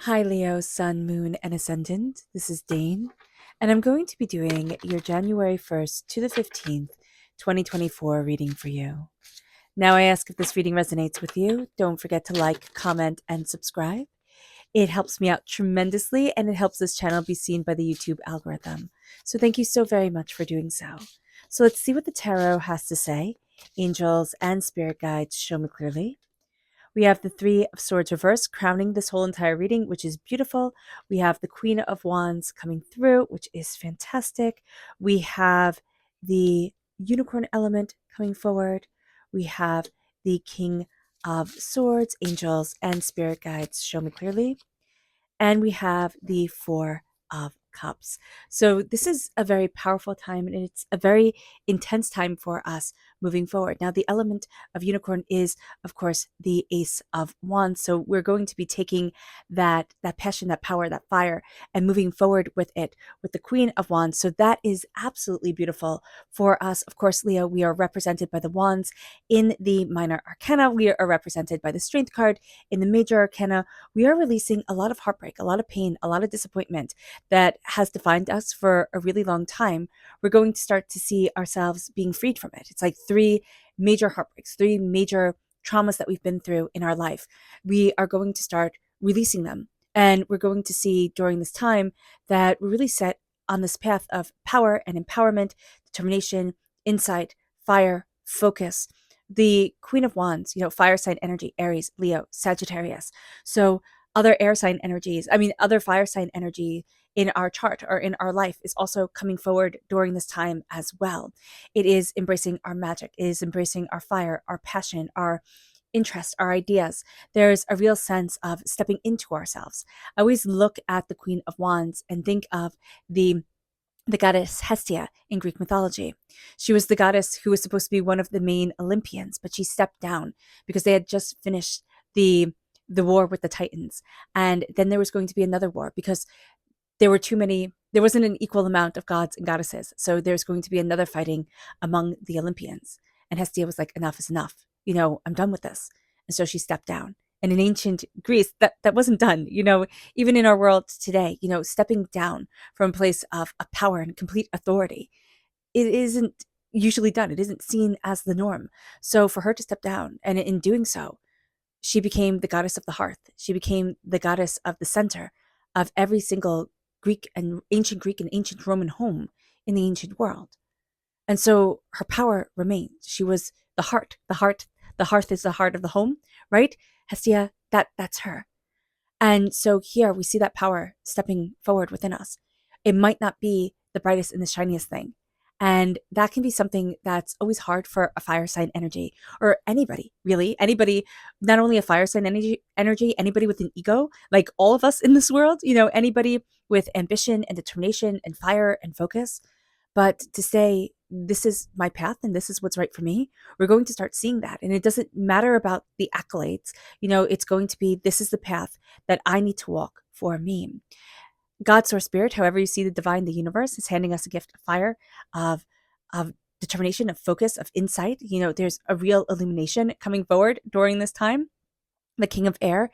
Hi, Leo, Sun, Moon, and Ascendant. This is Dane, and I'm going to be doing your January 1st to the 15th, 2024 reading for you. Now, I ask if this reading resonates with you. Don't forget to like, comment, and subscribe. It helps me out tremendously, and it helps this channel be seen by the YouTube algorithm. So, thank you so very much for doing so. So, let's see what the tarot has to say. Angels and spirit guides, show me clearly. We have the Three of Swords reversed, crowning this whole entire reading, which is beautiful. We have the Queen of Wands coming through, which is fantastic. We have the Unicorn element coming forward. We have the King of Swords, angels, and spirit guides, show me clearly. And we have the Four of Cups. So this is a very powerful time, and it's a very intense time for us moving forward. Now, the element of unicorn is, of course, the Ace of Wands. So we're going to be taking that passion, that power, that fire, and moving forward with it with the Queen of Wands. So that is absolutely beautiful for us. Of course, Leo, we are represented by the wands in the minor arcana. We are represented by the Strength card in the major arcana. We are releasing a lot of heartbreak, a lot of pain, a lot of disappointment that has defined us for a really long time. We're going to start to see ourselves being freed from it. It's like three major heartbreaks, three major traumas that we've been through in our life. We are going to start releasing them. And we're going to see during this time that we're really set on this path of power and empowerment, determination, insight, fire, focus. The Queen of Wands, fire sign energy, Aries, Leo, Sagittarius. So other air sign energies, other fire sign energy in our chart or in our life is also coming forward during this time as well. It is embracing our magic. It is embracing our fire, our passion, our interest, our ideas. There's a real sense of stepping into ourselves. I always look at the Queen of Wands and think of the goddess Hestia in Greek mythology. She was the goddess who was supposed to be one of the main Olympians, but she stepped down because they had just finished the war with the Titans. And then there was going to be another war because there wasn't an equal amount of gods and goddesses. So there's going to be another fighting among the Olympians. And Hestia was like, enough is enough. I'm done with this. And so she stepped down. And in ancient Greece, that wasn't done. Even in our world today, stepping down from a place of power and complete authority, it isn't usually done. It isn't seen as the norm. So for her to step down, and in doing so, she became the goddess of the hearth. She became the goddess of the center of every single Greek and ancient Roman home in the ancient world. And so her power remained. She was the heart. The hearth is the heart of the home, right? Hestia, that's her. And so here we see that power stepping forward within us. It might not be the brightest and the shiniest thing. And that can be something that's always hard for a fire sign energy, or anybody, really. Anybody, not only a fire sign energy, anybody with an ego, like all of us in this world, anybody with ambition and determination and fire and focus. But to say, this is my path and this is what's right for me, we're going to start seeing that. And it doesn't matter about the accolades. It's going to be, this is the path that I need to walk for me. God, source, spirit, however you see the divine, the universe is handing us a gift of fire, of determination, of focus, of insight. There's a real illumination coming forward during this time. The King of Air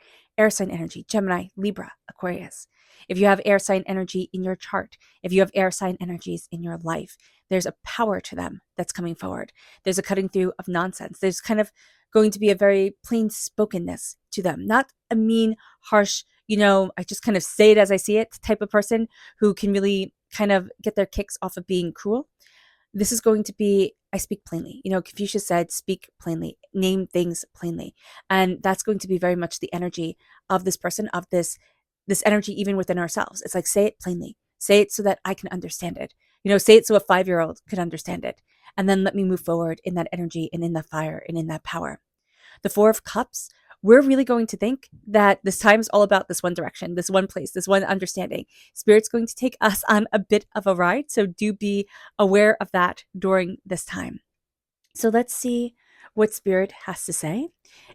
sign energy, Gemini, Libra, Aquarius. If you have air sign energy in your chart, if you have air sign energies in your life, there's a power to them that's coming forward. There's a cutting through of nonsense. There's kind of going to be a very plain spokenness to them, not a mean, harsh, I just kind of say it as I see it type of person who can really kind of get their kicks off of being cruel. This is going to be, I speak plainly. Confucius said, speak plainly, name things plainly. And that's going to be very much the energy of this person, of this energy even within ourselves. It's like, say it plainly. Say it so that I can understand it. Say it so a 5-year-old could understand it. And then let me move forward in that energy and in that fire and in that power. The Four of Cups, we're really going to think that this time is all about this one direction, this one place, this one understanding. Spirit's going to take us on a bit of a ride, so do be aware of that during this time. So let's see what Spirit has to say.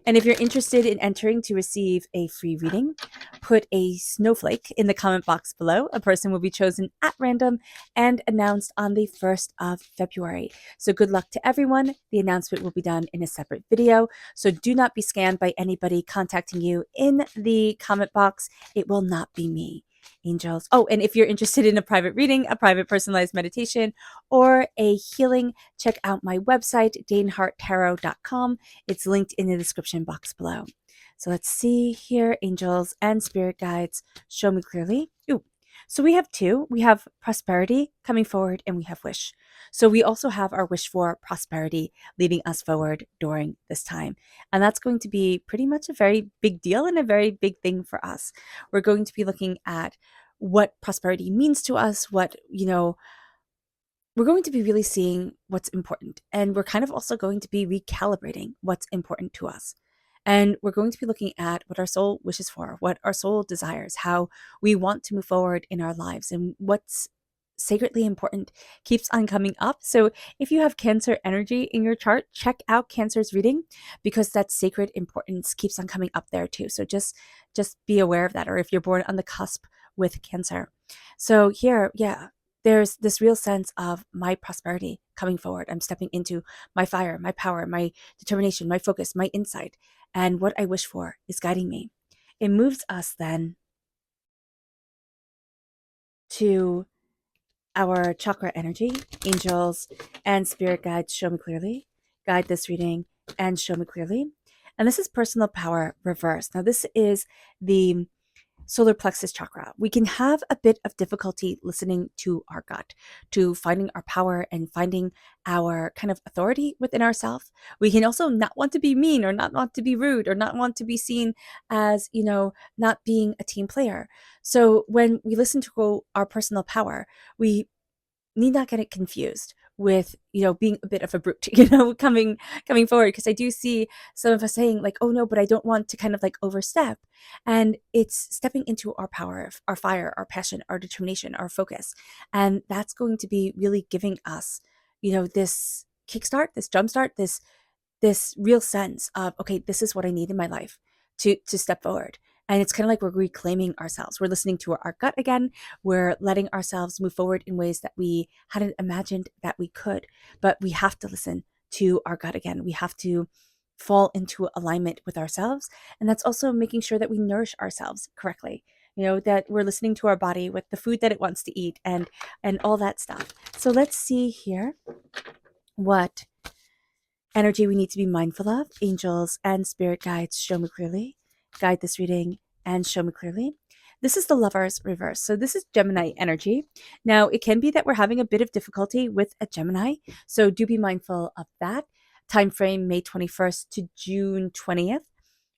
And if you're interested in entering to receive a free reading, put a snowflake in the comment box below. A person will be chosen at random and announced on the 1st of February. So good luck to everyone. The announcement will be done in a separate video. So do not be scammed by anybody contacting you in the comment box. It will not be me. Angels. Oh, and if you're interested in a private reading, a private personalized meditation, or a healing, check out my website, daneharttarot.com. It's linked in the description box below. So let's see here, angels and spirit guides, show me clearly. Ooh, so we have two. We have prosperity coming forward, and we have wish. So we also have our wish for prosperity leading us forward during this time. And that's going to be pretty much a very big deal and a very big thing for us. We're going to be looking at what prosperity means to us, what, we're going to be really seeing what's important. And we're kind of also going to be recalibrating what's important to us. And we're going to be looking at what our soul wishes for, what our soul desires, how we want to move forward in our lives, and what's sacredly important keeps on coming up. So if you have Cancer energy in your chart, check out Cancer's reading, because that sacred importance keeps on coming up there too. So just be aware of that, or if you're born on the cusp with Cancer. So here, yeah, there's this real sense of my prosperity coming forward. I'm stepping into my fire, my power, my determination, my focus, my insight, and what I wish for is guiding me. It moves us then to our chakra energy. Angels and spirit guides, show me clearly. Guide this reading and show me clearly. And this is personal power reversed. Now, this is the solar plexus chakra. We can have a bit of difficulty listening to our gut, to finding our power and finding our kind of authority within ourselves. We can also not want to be mean, or not want to be rude, or not want to be seen as, not being a team player. So when we listen to our personal power, we need not get it confused with, being a bit of a brute, coming forward. Because I do see some of us saying like, oh no, but I don't want to kind of like overstep. And it's stepping into our power, our fire, our passion, our determination, our focus. And that's going to be really giving us, this kickstart, this jumpstart, this real sense of, okay, this is what I need in my life to step forward. And it's kind of like we're reclaiming ourselves. We're listening to our gut again. We're letting ourselves move forward in ways that we hadn't imagined that we could. But we have to listen to our gut again. We have to fall into alignment with ourselves. And that's also making sure that we nourish ourselves correctly. That we're listening to our body with the food that it wants to eat and all that stuff. So let's see here what energy we need to be mindful of. Angels and spirit guides, show me clearly. Guide this reading and show me clearly. This is the Lovers reverse. So this is Gemini energy. Now, it can be that we're having a bit of difficulty with a Gemini, so do be mindful of that. Time frame May 21st to June 20th.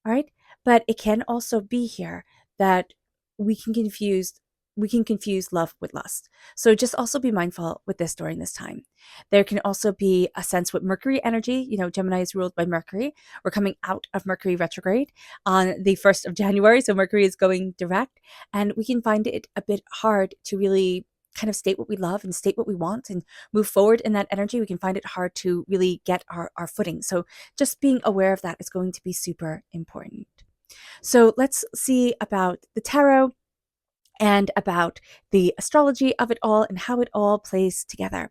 All right. But it can also be here that we can confuse love with lust. So just also be mindful with this during this time. There can also be a sense with Mercury energy. Gemini is ruled by Mercury. We're coming out of Mercury retrograde on the 1st of January. So Mercury is going direct, and we can find it a bit hard to really kind of state what we love and state what we want and move forward in that energy. We can find it hard to really get our footing. So just being aware of that is going to be super important. So let's see about the tarot and about the astrology of it all and how it all plays together.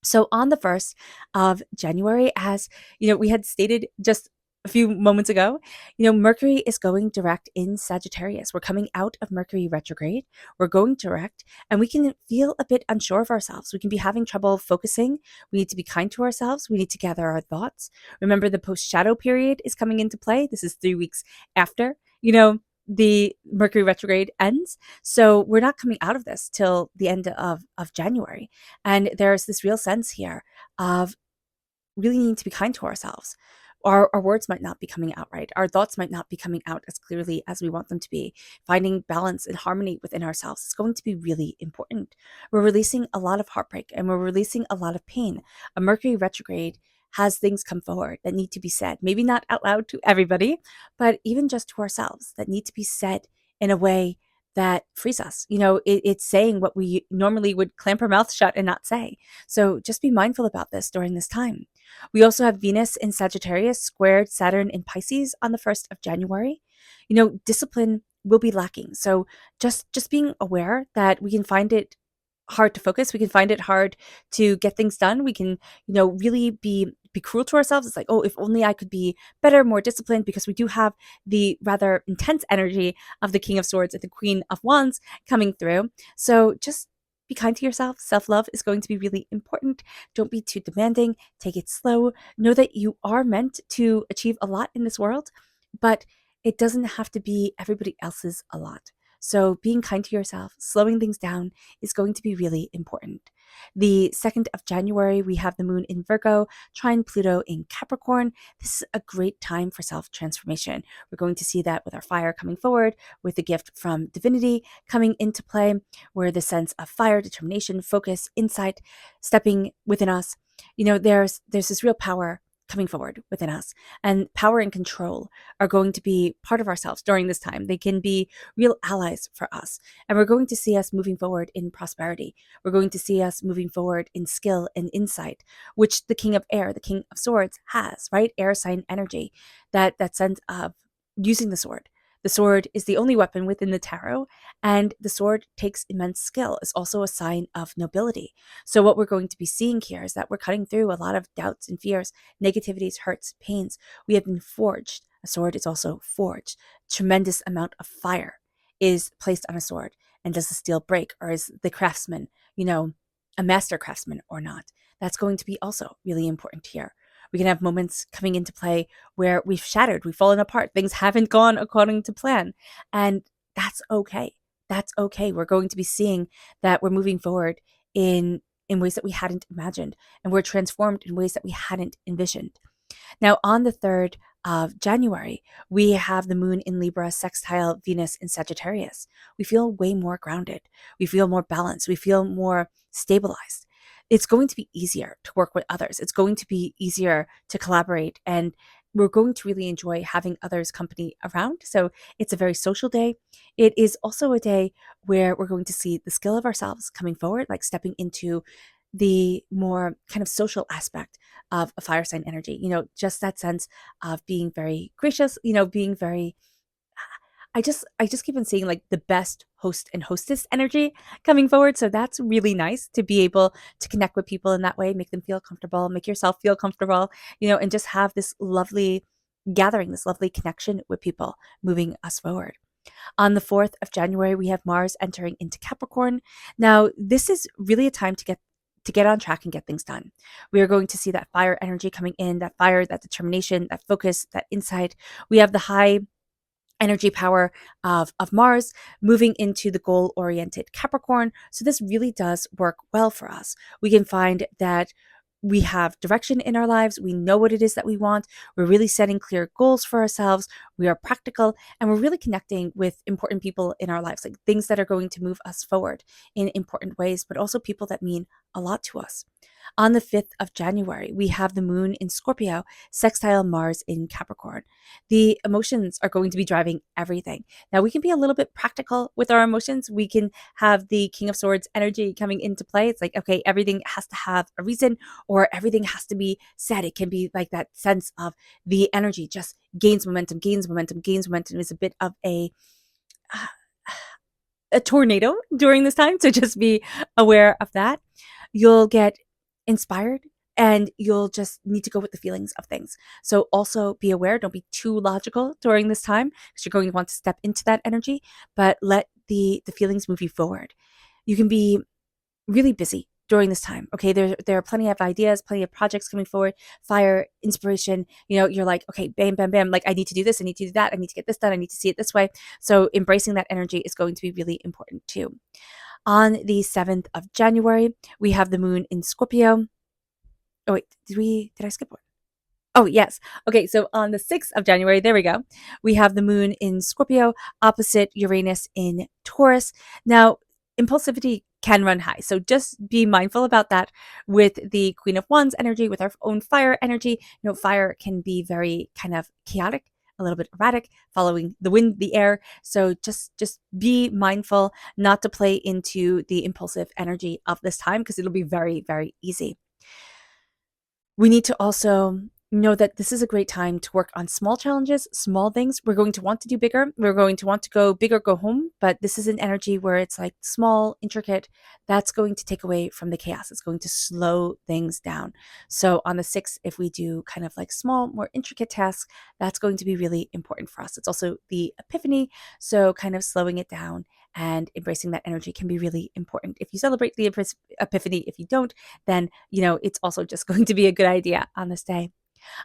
So on the 1st of January, as we had stated just a few moments ago, Mercury is going direct in Sagittarius. We're coming out of Mercury retrograde. We're going direct, and we can feel a bit unsure of ourselves. We can be having trouble focusing. We need to be kind to ourselves. We need to gather our thoughts. Remember, the post-shadow period is coming into play. This is 3 weeks after, the Mercury retrograde ends. So we're not coming out of this till the end of January. And there's this real sense here of really needing to be kind to ourselves. Our words might not be coming out right. Our thoughts might not be coming out as clearly as we want them to be. Finding balance and harmony within ourselves is going to be really important. We're releasing a lot of heartbreak, and we're releasing a lot of pain. A Mercury retrograde has things come forward that need to be said. Maybe not out loud to everybody, but even just to ourselves, that need to be said in a way that frees us. It's saying what we normally would clamp our mouth shut and not say. So just be mindful about this during this time. We also have Venus in Sagittarius squared Saturn in Pisces on the 1st of January. Discipline will be lacking. So just being aware that we can find it hard to focus. We can find it hard to get things done. We can, really be cruel to ourselves. It's like, oh, if only I could be better, more disciplined, because we do have the rather intense energy of the King of Swords and the Queen of Wands coming through. So just be kind to yourself. Self-love is going to be really important. Don't be too demanding. Take it slow. Know that you are meant to achieve a lot in this world, but it doesn't have to be everybody else's a lot. So being kind to yourself, slowing things down is going to be really important. The 2nd of January, we have the moon in Virgo, trine Pluto in Capricorn. This is a great time for self-transformation. We're going to see that with our fire coming forward, with the gift from divinity coming into play, where the sense of fire, determination, focus, insight, stepping within us. There's this real power coming forward within us, and power and control are going to be part of ourselves during this time. They can be real allies for us, and we're going to see us moving forward in prosperity. We're going to see us moving forward in skill and insight, which the King of Air, the King of Swords, has, right? Air sign energy, that sense of using the sword. The sword is the only weapon within the tarot, and the sword takes immense skill. It's also a sign of nobility. So what we're going to be seeing here is that we're cutting through a lot of doubts and fears, negativities, hurts, pains. We have been forged. A sword is also forged. Tremendous amount of fire is placed on a sword. And does the steel break, or is the craftsman, a master craftsman or not? That's going to be also really important here. We can have moments coming into play where we've shattered, we've fallen apart, things haven't gone according to plan. And that's okay. That's okay. We're going to be seeing that we're moving forward in ways that we hadn't imagined, and we're transformed in ways that we hadn't envisioned. Now, on the 3rd of January, we have the moon in Libra sextile Venus in Sagittarius. We feel way more grounded. We feel more balanced. We feel more stabilized. It's going to be easier to work with others. It's going to be easier to collaborate, and we're going to really enjoy having others' company around. So it's a very social day. It is also a day where we're going to see the skill of ourselves coming forward, like stepping into the more kind of social aspect of a fire sign energy, just that sense of being very gracious, being very, I just keep on seeing like the best host and hostess energy coming forward. So that's really nice to be able to connect with people in that way, make them feel comfortable, make yourself feel comfortable, and just have this lovely gathering, this lovely connection with people moving us forward. On the 4th of January, we have Mars entering into Capricorn. Now, this is really a time to get on track and get things done. We are going to see that fire energy coming in, that fire, that determination, that focus, that insight. We have the high energy power of Mars moving into the goal-oriented Capricorn. So this really does work well for us. We can find that we have direction in our lives. We know what it is that we want. We're really setting clear goals for ourselves. We are practical, and we're really connecting with important people in our lives, like things that are going to move us forward in important ways, but also people that mean a lot to us. On the 5th of January, we have the moon in Scorpio, sextile Mars in Capricorn. The emotions are going to be driving everything. Now, we can be a little bit practical with our emotions. We can have the King of Swords energy coming into play. It's like, okay, everything has to have a reason, or everything has to be said. It can be like that sense of the energy just gains momentum, gains momentum, gains momentum. Is a bit of a tornado during this time. So just be aware of that. You'll get inspired, and you'll just need to go with the feelings of things. So also be aware, don't be too logical during this time, because you're going to want to step into that energy, but let the feelings move you forward. You can be really busy during this time. Okay, there are plenty of ideas, plenty of projects coming forward, fire, inspiration. You're like, okay, bam, bam, bam. Like, I need to do this, I need to do that, I need to get this done, I need to see it this way. So embracing that energy is going to be really important too. On the 7th of January, we have the moon in Scorpio. Oh, wait, did I skip one? Oh, yes. Okay, so on the 6th of January, there we go, we have the moon in Scorpio opposite Uranus in Taurus. Now, impulsivity can run high, so just be mindful about that with the Queen of Wands energy, with our own fire energy. Fire can be very kind of chaotic, a little bit erratic, following the wind, the air. So just be mindful not to play into the impulsive energy of this time, because it'll be very, very easy. We need to also know that this is a great time to work on small challenges, small things. We're going to want to do bigger. We're going to want to go big or go home, but this is an energy where it's like small, intricate. That's going to take away from the chaos. It's going to slow things down. So on the 6th, if we do kind of like small, more intricate tasks, that's going to be really important for us. It's also the epiphany. So kind of slowing it down and embracing that energy can be really important. If you celebrate the epiphany, if you don't, then, it's also just going to be a good idea on this day.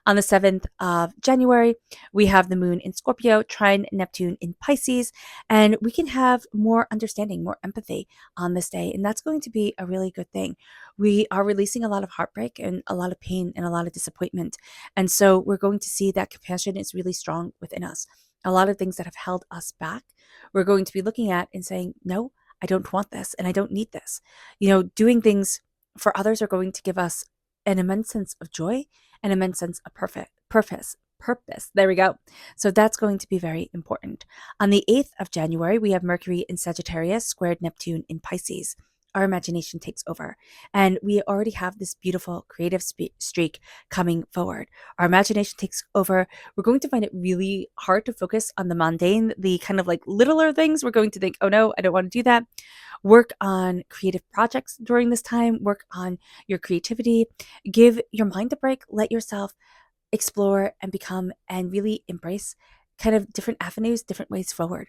On the 7th of January, we have the moon in Scorpio, trine Neptune in Pisces, and we can have more understanding, more empathy on this day. And that's going to be a really good thing. We are releasing a lot of heartbreak and a lot of pain and a lot of disappointment. And so we're going to see that compassion is really strong within us. A lot of things that have held us back, we're going to be looking at and saying, no, I don't want this and I don't need this. Doing things for others are going to give us an immense sense of joy, an immense sense of purpose. There we go. So that's going to be very important. On the 8th of January, we have Mercury in Sagittarius squared Neptune in Pisces. Our imagination takes over, and we already have this beautiful creative streak coming forward. Our imagination takes over. We're going to find it really hard to focus on the mundane, the kind of like littler things. We're going to think, oh no, I don't want to do that. Work on creative projects during this time. Work on your creativity. Give your mind a break. Let yourself explore and become and really embrace kind of different avenues, different ways forward.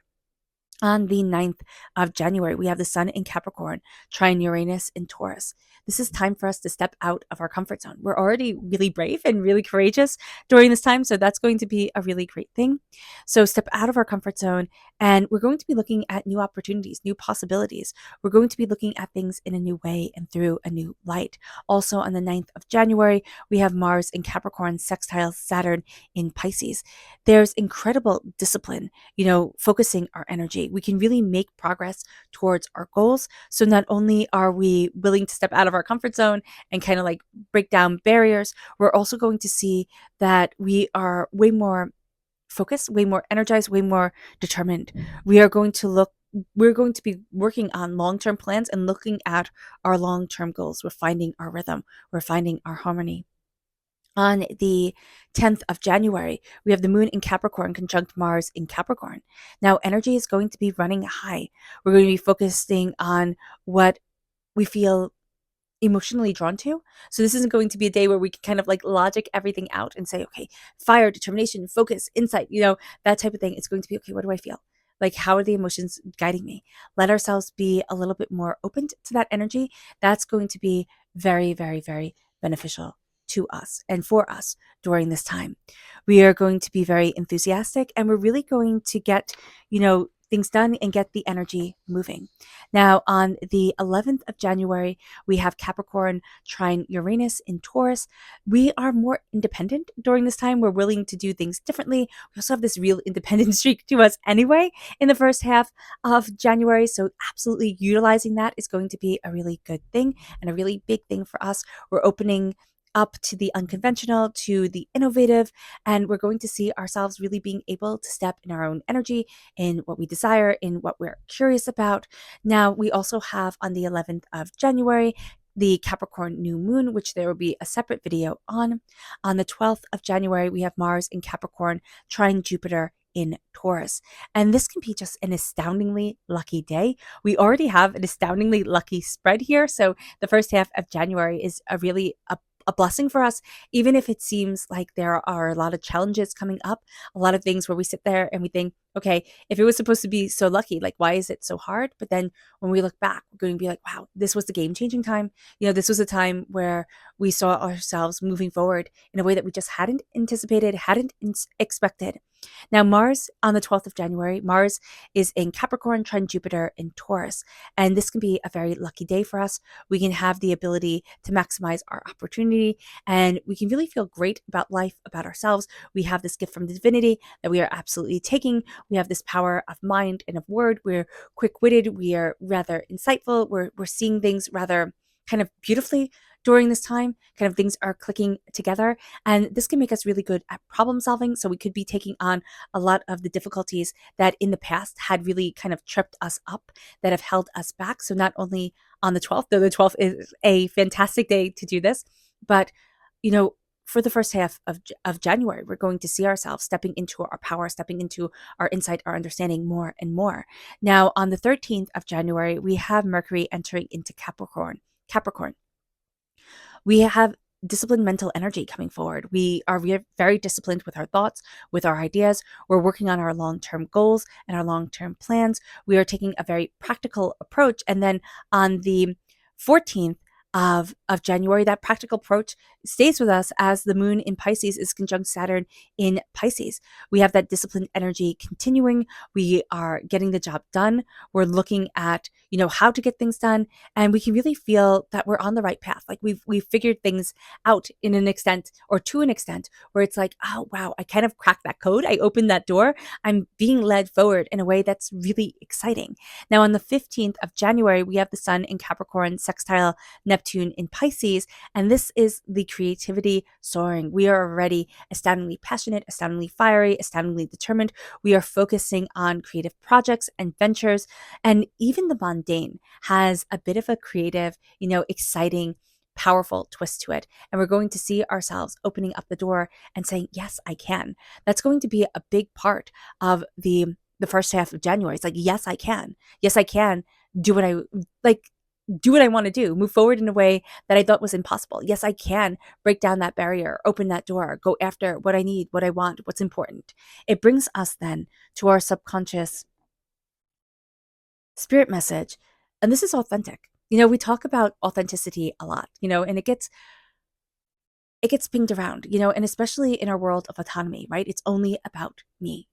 On the 9th of January, we have the sun in Capricorn, trine Uranus in Taurus. This is time for us to step out of our comfort zone. We're already really brave and really courageous during this time, so that's going to be a really great thing. So step out of our comfort zone, and we're going to be looking at new opportunities, new possibilities. We're going to be looking at things in a new way and through a new light. Also on the 9th of January, we have Mars in Capricorn, sextile Saturn in Pisces. There's incredible discipline, focusing our energy. We can really make progress towards our goals. So not only are we willing to step out of our comfort zone and kind of like break down barriers, we're also going to see that we are way more focused, way more energized, way more determined. We're going to be working on long-term plans and looking at our long-term goals. We're finding our rhythm. We're finding our harmony. On the 10th of January, we have the moon in Capricorn conjunct Mars in Capricorn. Now, energy is going to be running high. We're going to be focusing on what we feel emotionally drawn to. So this isn't going to be a day where we can kind of like logic everything out and say, okay, fire, determination, focus, insight, that type of thing. It's going to be, okay, what do I feel? Like, how are the emotions guiding me? Let ourselves be a little bit more open to that energy. That's going to be very, very, very beneficial to us and for us during this time. We are going to be very enthusiastic, and we're really going to get, things done and get the energy moving. Now, on the 11th of January, we have Capricorn trine Uranus in Taurus. We are more independent during this time. We're willing to do things differently. We also have this real independent streak to us anyway in the first half of January. So absolutely utilizing that is going to be a really good thing and a really big thing for us. We're opening up to the unconventional, to the innovative, and we're going to see ourselves really being able to step in our own energy, in what we desire, in what we're curious about. Now, we also have on the 11th of January, the Capricorn new moon, which there will be a separate video on. On the 12th of January, we have Mars in Capricorn, trine Jupiter in Taurus. And this can be just an astoundingly lucky day. We already have an astoundingly lucky spread here. So the first half of January is a blessing for us, even if it seems like there are a lot of challenges coming up, a lot of things where we sit there and we think, okay, if it was supposed to be so lucky, like, why is it so hard? But then when we look back, we're going to be like, wow, this was the game-changing time. This was a time where we saw ourselves moving forward in a way that we just hadn't anticipated, hadn't expected. Now, Mars on the 12th of January, Mars is in Capricorn, trine Jupiter in Taurus. And this can be a very lucky day for us. We can have the ability to maximize our opportunity, and we can really feel great about life, about ourselves. We have this gift from divinity that we are absolutely taking. We have this power of mind and of word. We're quick-witted. We are rather insightful. We're seeing things rather kind of beautifully during this time. Kind of things are clicking together, and this can make us really good at problem solving. So we could be taking on a lot of the difficulties that in the past had really kind of tripped us up, that have held us back. So not only on the 12th, though the 12th is a fantastic day to do this, but for the first half of January, we're going to see ourselves stepping into our power, stepping into our insight, our understanding more and more. Now, on the 13th of January, we have Mercury entering into Capricorn. We have disciplined mental energy coming forward. We are very disciplined with our thoughts, with our ideas. We're working on our long-term goals and our long-term plans. We are taking a very practical approach. And then on the 14th of January, that practical approach stays with us as the moon in Pisces is conjunct Saturn in Pisces. We have that disciplined energy continuing. We are getting the job done. We're looking at, how to get things done. And we can really feel that we're on the right path. Like we've figured things out in an extent or to an extent where it's like, oh, wow, I kind of cracked that code. I opened that door. I'm being led forward in a way that's really exciting. Now, on the 15th of January, we have the sun in Capricorn sextile Neptune in Pisces, and this is the creativity soaring. We are already astoundingly passionate, astoundingly fiery, astoundingly determined. We are focusing on creative projects and ventures, and even the mundane has a bit of a creative, exciting, powerful twist to it. And we're going to see ourselves opening up the door and saying, yes, I can. That's going to be a big part of the first half of January. It's like, yes, I can. Yes, I can do what I want to do, move forward in a way that I thought was impossible. Yes, I can break down that barrier, open that door, go after what I need, what I want, what's important. It brings us then to our subconscious spirit message. And this is authentic. We talk about authenticity a lot, and it gets pinged around, and especially in our world of autonomy, right? It's only about me,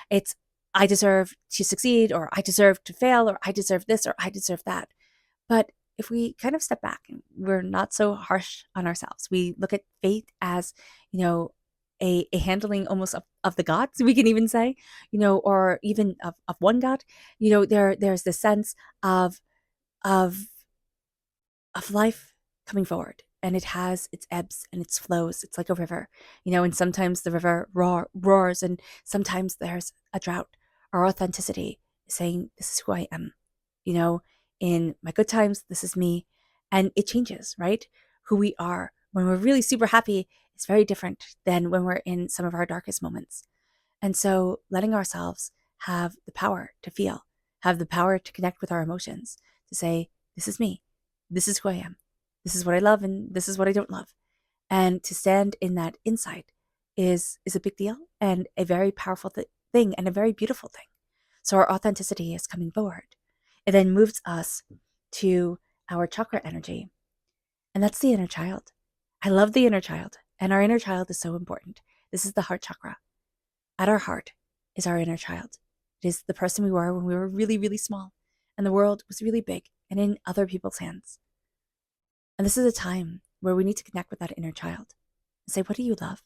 it's I deserve to succeed, or I deserve to fail, or I deserve this, or I deserve that. But if we kind of step back and we're not so harsh on ourselves, we look at fate as, a handling almost of the gods, we can even say, or even of one god, there's this sense of of life coming forward, and it has its ebbs and its flows. It's like a river, and sometimes the river roars, and sometimes there's a drought. Our authenticity is saying, this is who I am, in my good times, this is me. And it changes, right? Who we are when we're really super happy is very different than when we're in some of our darkest moments. And so letting ourselves have the power to feel, have the power to connect with our emotions, to say, this is me. This is who I am. This is what I love, and this is what I don't love. And to stand in that insight is a big deal and a very powerful thing and a very beautiful thing. So our authenticity is coming forward. It then moves us to our chakra energy. And that's the inner child. I love the inner child. And our inner child is so important. This is the heart chakra. At our heart is our inner child. It is the person we were when we were really, really small. And the world was really big and in other people's hands. And this is a time where we need to connect with that inner child and say, what do you love?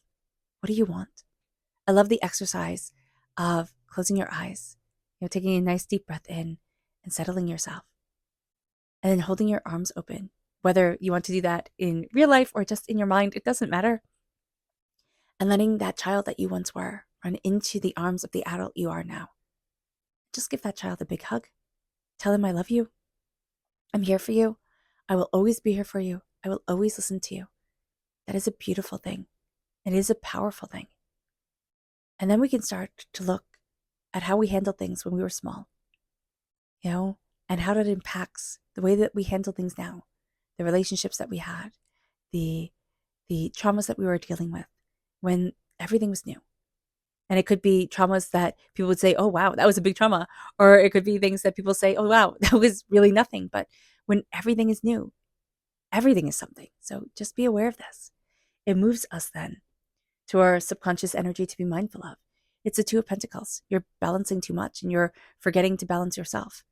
What do you want? I love the exercise of closing your eyes, taking a nice deep breath in and settling yourself. And then holding your arms open, whether you want to do that in real life or just in your mind, it doesn't matter. And letting that child that you once were run into the arms of the adult you are now. Just give that child a big hug. Tell him I love you. I'm here for you. I will always be here for you. I will always listen to you. That is a beautiful thing. It is a powerful thing. And then we can start to look at how we handled things when we were small, and how that impacts the way that we handle things now, the relationships that we had, the traumas that we were dealing with when everything was new. And it could be traumas that people would say, oh, wow, that was a big trauma. Or it could be things that people say, oh, wow, that was really nothing. But when everything is new, everything is something. So just be aware of this. It moves us then to our subconscious energy to be mindful of. It's the Two of Pentacles. You're balancing too much and you're forgetting to balance yourself.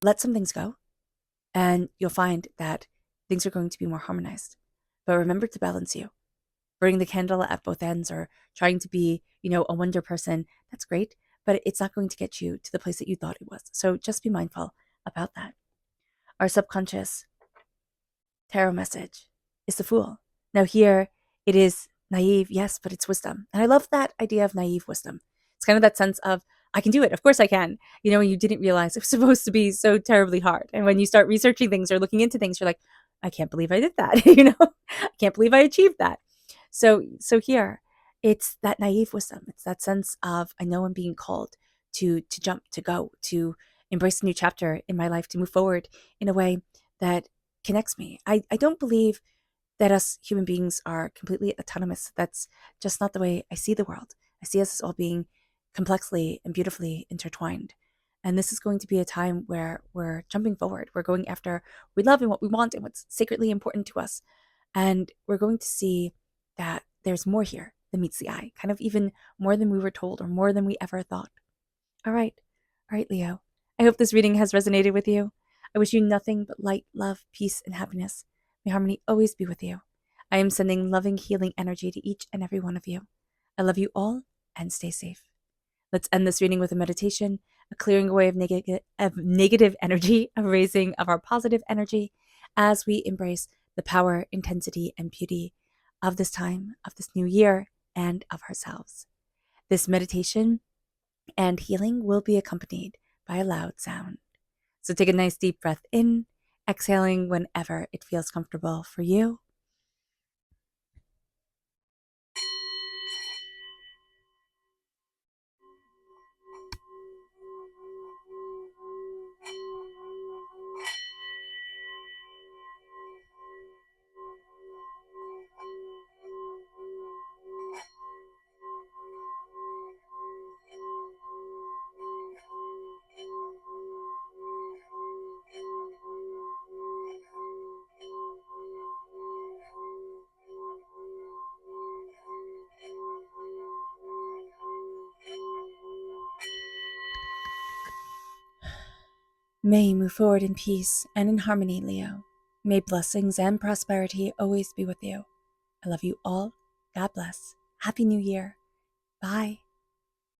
Let some things go and you'll find that things are going to be more harmonized. But remember to balance you. Burning the candle at both ends or trying to be, a wonder person, that's great, but it's not going to get you to the place that you thought it was. So just be mindful about that. Our subconscious tarot message is the Fool. Now here it is naive, yes, but it's wisdom. And I love that idea of naive wisdom. It's kind of that sense of, I can do it. Of course I can. When you didn't realize it was supposed to be so terribly hard. And when you start researching things or looking into things, you're like, I can't believe I did that. I can't believe I achieved that. So here, it's that naive wisdom. It's that sense of, I know I'm being called to jump, to go, to embrace a new chapter in my life, to move forward in a way that connects me. I don't believe that us human beings are completely autonomous. That's just not the way I see the world. I see us as all being complexly and beautifully intertwined. And this is going to be a time where we're jumping forward. We're going after what we love and what we want and what's sacredly important to us. And we're going to see that there's more here than meets the eye, kind of even more than we were told or more than we ever thought. All right. All right, Leo. I hope this reading has resonated with you. I wish you nothing but light, love, peace, and happiness. May harmony always be with you. I am sending loving, healing energy to each and every one of you. I love you all, and stay safe. Let's end this reading with a meditation, a clearing away of negative energy, a raising of our positive energy as we embrace the power, intensity, and beauty of this time, of this new year, and of ourselves. This meditation and healing will be accompanied by a loud sound. So take a nice deep breath in, exhaling whenever it feels comfortable for you. May you move forward in peace and in harmony, Leo. May blessings and prosperity always be with you. I love you all. God bless. Happy New Year. Bye.